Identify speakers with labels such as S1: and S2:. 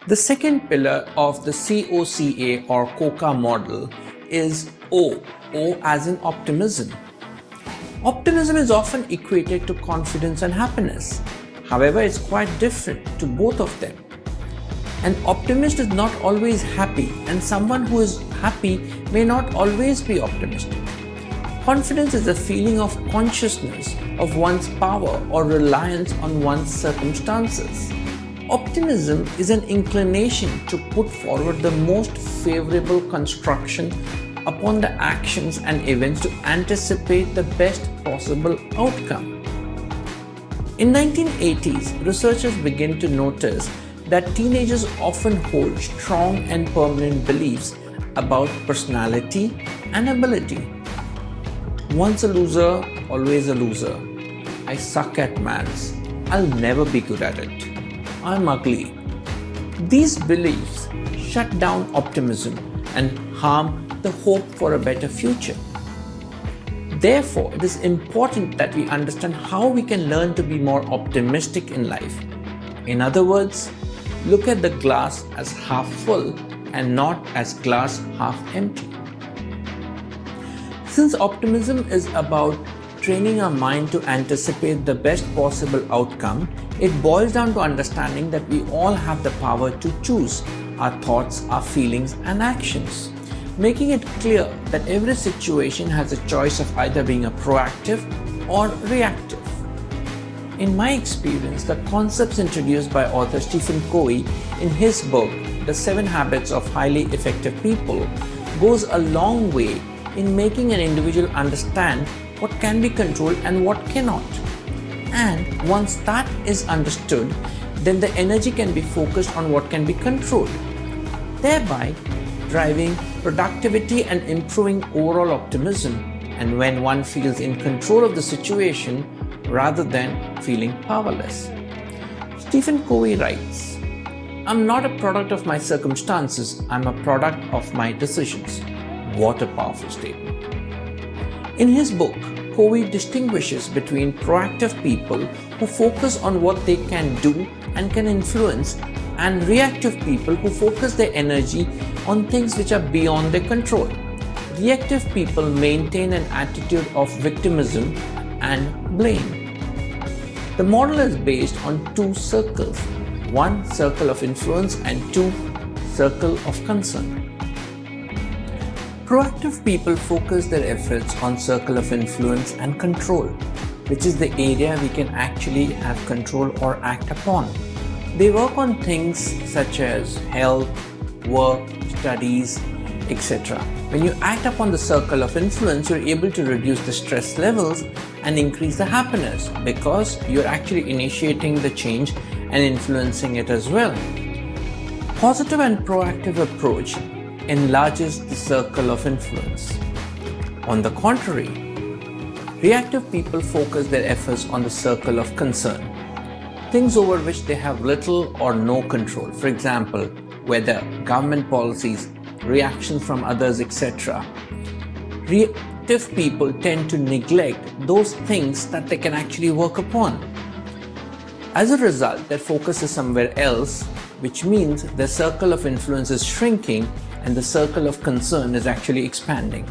S1: The second pillar of the COCA or COCA model is O as in optimism. Optimism is often equated to confidence and happiness. However, it's quite different to both of them. An optimist is not always happy, and someone who is happy may not always be optimistic. Confidence is a feeling of consciousness of one's power or reliance on one's circumstances. Optimism is an inclination to put forward the most favorable construction upon the actions and events to anticipate the best possible outcome. In 1980s, researchers began to notice that teenagers often hold strong and permanent beliefs about personality and ability. Once a loser, always a loser. I suck at maths. I'll never be good at it. I'm ugly. These beliefs shut down optimism and harm the hope for a better future. Therefore, it is important that we understand how we can learn to be more optimistic in life. In other words, look at the glass as half full and not as glass half empty. Since optimism is about training our mind to anticipate the best possible outcome, it boils down to understanding that we all have the power to choose our thoughts, our feelings, and actions, making it clear that every situation has a choice of either being a proactive or reactive. In my experience, the concepts introduced by author Stephen Covey in his book, The 7 Habits of Highly Effective People, goes a long way in making an individual understand what can be controlled and what cannot. And once that is understood, then the energy can be focused on what can be controlled, thereby driving productivity and improving overall optimism, and when one feels in control of the situation rather than feeling powerless. Stephen Covey writes, "I'm not a product of my circumstances, I'm a product of my decisions." What a powerful statement. In his book, Covey distinguishes between proactive people who focus on what they can do and can influence, and reactive people who focus their energy on things which are beyond their control. Reactive people maintain an attitude of victimism and blame. The model is based on 2 circles, 1 circle of influence and 2 circle of concern. Proactive people focus their efforts on circle of influence and control, which is the area we can actually have control or act upon. They work on things such as health, work, studies, etc. When you act upon the circle of influence, you're able to reduce the stress levels and increase the happiness because you're actually initiating the change and influencing it as well. Positive and proactive approach enlarges the circle of influence. On the contrary, reactive people focus their efforts on the circle of concern, things over which they have little or no control. For example, whether government policies, reactions from others, etc. Reactive people tend to neglect those things that they can actually work upon. As a result, their focus is somewhere else, which means their circle of influence is shrinking and the circle of concern is actually expanding.